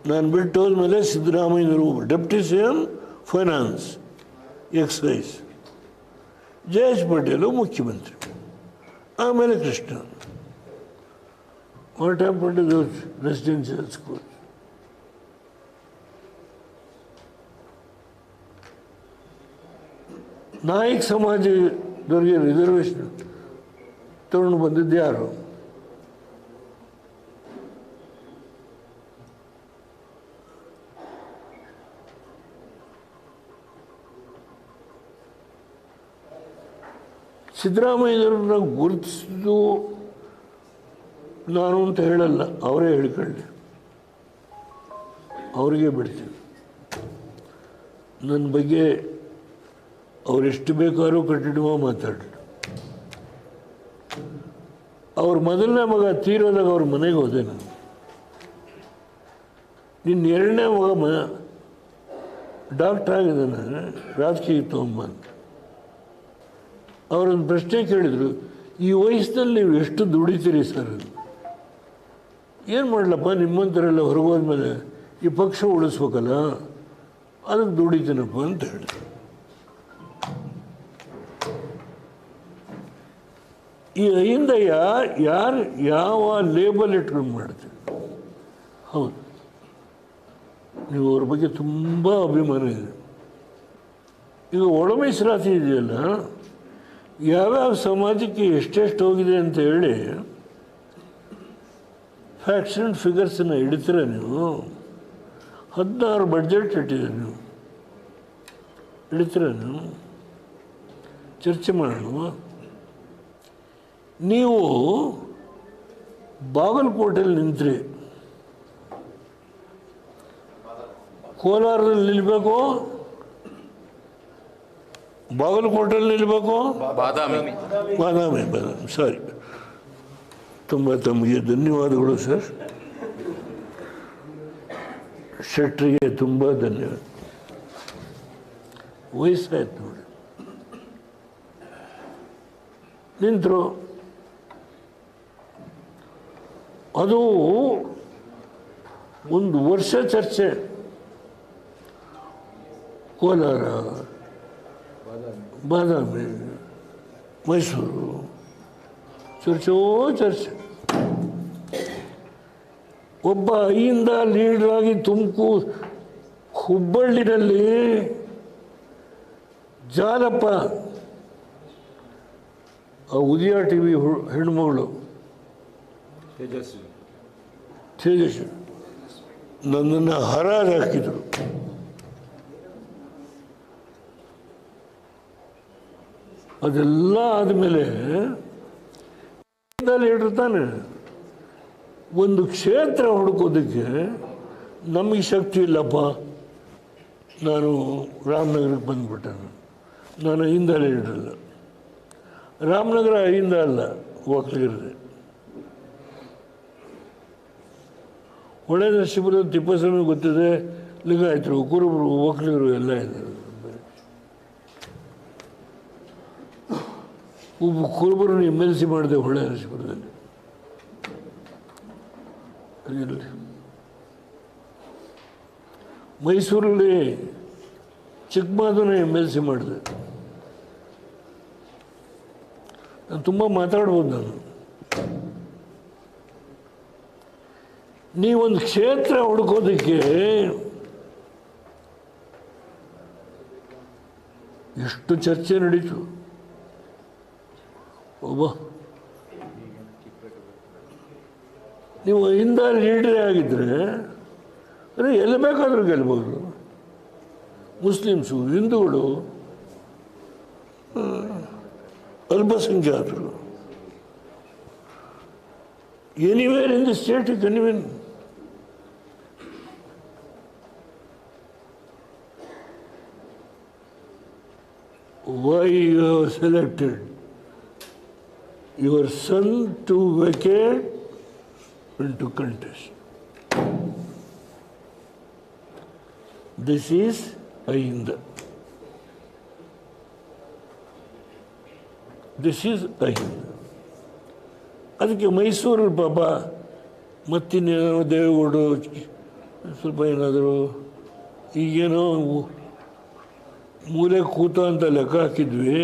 ನಾನು ಬಿಟ್ಟು ಹೋದ್ಮೇಲೆ ಸಿದ್ದರಾಮಯ್ಯನವರು deputy C M finance excise, Jayesh Patel ಮುಖ್ಯಮಂತ್ರಿ, ಆಮೇಲೆ Krishna. What happen to those residential school? Nayak ಸಮಾಜದವರಿಗೆ ರಿಸರ್ವೇಷನ್ ತಗೊಂಡು ಬಂದಿದ್ದು ಯಾರು? ಸಿದ್ದರಾಮಯ್ಯವ್ರನ್ನ ಗುರುತಿಸಿದ್ದು ನಾನು ಅಂತ ಹೇಳಲ್ಲ, ಅವರೇ ಹೇಳ್ಕೊಳ್ಳಿ, ಅವರಿಗೆ ಬಿಡ್ತೀನಿ. ನನ್ನ ಬಗ್ಗೆ ಅವರೆಷ್ಟು ಬೇಕಾದ್ರೂ ಕಟ್ಟಿಡುವ ಮಾತಾಡಲಿ. ಅವ್ರ ಮೊದಲನೇ ಮಗ ತೀರೋದಾಗ ಅವ್ರ ಮನೆಗೆ ಹೋದೆ ನಾನು. ನಿನ್ನ ಎರಡನೇ ಮಗ ಡಾಕ್ಟ್ರ್ ಆಗಿದ್ದಾನೆ, ರಾಜಕೀಯ ತೊಗೊಂಬ ಅಂತ. ಅವರೊಂದು ಪ್ರಶ್ನೆ ಕೇಳಿದರು, ಈ ವಯಸ್ಸಿನಲ್ಲಿ ನೀವು ಎಷ್ಟು ದುಡಿತೀರಿ ಸರ್? ಏನು ಮಾಡಲಪ್ಪ, ನಿಮ್ಮಂಥರೆಲ್ಲ ಹೊರಗೋದ್ಮೇಲೆ ಈ ಪಕ್ಷ ಉಳಿಸ್ಬೇಕಲ್ಲ, ಅದಕ್ಕೆ ದುಡಿತೀನಪ್ಪ ಅಂತ ಹೇಳಿದ್ರು. ಈ ಅಹಿಂದಯ್ಯ ಯಾರು ಯಾವ ಲೇಬಲ್ ಇಟ್ಕೊಂಡು ಮಾಡ್ತೀವಿ? ಹೌದು, ನೀವು ಅವ್ರ ಬಗ್ಗೆ ತುಂಬ ಅಭಿಮಾನ ಇದೆ. ಈಗ ಒಳ ಮೀಸಲಾತಿ ಇದೆಯಲ್ಲ, ಯಾವ್ಯಾವ ಸಮಾಜಕ್ಕೆ ಎಷ್ಟೆಷ್ಟು ಹೋಗಿದೆ ಅಂತ ಹೇಳಿ ಫ್ಯಾಕ್ಟ್ಸ್ ಆ್ಯಂಡ್ ಫಿಗರ್ಸನ್ನು ಇಡ್ತೀರ ನೀವು. 16 ಬಡ್ಜೆಟ್ ಇಟ್ಟಿದ್ದೀರಿ ನೀವು, ಇಡ್ತೀರ ನೀವು? ಚರ್ಚೆ ಮಾಡೋಣ. ನೀವು ಬಾಗಲಕೋಟೆಯಲ್ಲಿ ನಿಂತ್ರಿ, ಕೋಲಾರದಲ್ಲಿ ನಿಲ್ಲಬೇಕು, ಬಾಗಲಕೋಟೆಯಲ್ಲಿ ನಿಲ್ಲಬೇಕು, ಬಾದಾಮಿ ಸಾರಿ. ತುಂಬ ತಮಗೆ ಧನ್ಯವಾದಗಳು ಸರ್. ಶೆಟ್ಟರಿಗೆ ತುಂಬ ಧನ್ಯವಾದ. ವಯಸ್ಸಾಯ್ತು ನೋಡಿ, ನಿಂತರು. ಅದು ಒಂದು ವರ್ಷ ಚರ್ಚೆ. ಕೋಲಾರ, ಬಾದಾಮಿ, ಮೈಸೂರು, ಚರ್ಚೆ. ಒಬ್ಬ ಅಹಿಂದ ಲೀಡರ್ ಆಗಿ ಹುಬ್ಬಳ್ಳಿನಲ್ಲಿ ಜಾಲಪ್ಪ, ಆ ಉದಯ ಟಿವಿ ಹೆಣ್ಮಗಳು ತೇಜಸ್ವಿ ನನ್ನನ್ನು ಹರಾಜು ಹಾಕಿದರು. ಅದೆಲ್ಲ ಆದಮೇಲೆ ಲೀಡರ್ ತಾನೆ, ಒಂದು ಕ್ಷೇತ್ರ ಹುಡುಕೋದಕ್ಕೆ ನಮಗೆ ಶಕ್ತಿ ಇಲ್ಲಪ್ಪ, ನಾನು ರಾಮನಗರಕ್ಕೆ ಬಂದುಬಿಟ್ಟೆ. ನಾನು ಅಹಿಂದ ಲೀಡರಲ್ಲ, ರಾಮನಗರ ಅಹಿಂದ ಅಲ್ಲ, ಒಕ್ಕಲಿಗರದೆ. ಹೊಳೆ ನರಸೀಪುರದ ತಿಪ್ಪಸ್ವಾಮಿ ಗೊತ್ತಿದೆ, ಲಿಂಗಾಯತರು, ಕುರುಬರು, ಒಕ್ಕಲಿಗರು ಎಲ್ಲ ಇದ್ದಾರೆ. ಒಬ್ಬ ಕುರುಬರನ್ನು MLC ಮಾಡಿದೆ ಹೊಳೆ ನರಸೀಪುರದಲ್ಲಿ. ಮೈಸೂರಲ್ಲಿ ಚಿಕ್ಕಮಾದನ MLC ಮಾಡಿದೆ. ನಾನು ತುಂಬ ಮಾತಾಡ್ಬೋದು. ನಾನು ನೀವೊಂದು ಕ್ಷೇತ್ರ ಹುಡುಕೋದಕ್ಕೆ ಎಷ್ಟು ಚರ್ಚೆ ನಡೀತು. ಒಬ್ಬ ನೀವು ಹಿಂದ ಲೀಡರೇ ಆಗಿದ್ದರೆ ಅದೇ ಎಲ್ಲಿ ಬೇಕಾದರೂ ಗೆಲ್ಬೋದು. ಮುಸ್ಲಿಮ್ಸು, ಹಿಂದೂಗಳು, ಅಲ್ಪಸಂಖ್ಯಾತರು, anywhere in the state you can win. Why you have selected your son to vacate and to contest? This is Ahinda. This is Ahinda. ಅದಕ್ಕೆ ಮೈಸೂರಲ್ಲಿ ಪಾಪ ಮತ್ತಿನ್ನೇನೋ ದೇವೇಗೌಡರು ಸ್ವಲ್ಪ ಏನಾದರೂ ಈಗೇನೋ ಮೂಲೆ ಕೂತ ಅಂತ ಲೆಕ್ಕ ಹಾಕಿದ್ವಿ,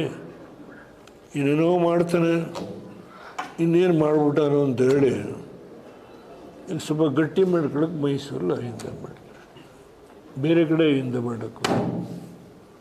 ಇನ್ನೇನೋ ಮಾಡ್ತಾನೆ, ಇನ್ನೇನು ಮಾಡ್ಬಿಟ್ಟಾನೋ ಅಂತೇಳಿ ಈಗ ಸ್ವಲ್ಪ ಗಟ್ಟಿ ಮಾಡ್ಕೊಳಕ್ಕೆ ಮೈಸೂರಲ್ಲಿ ಹಿಂದೆ ಮಾಡ್ತಾರೆ, ಬೇರೆ ಕಡೆ ಹಿಂದೆ ಮಾಡೋಕ್ಕೂ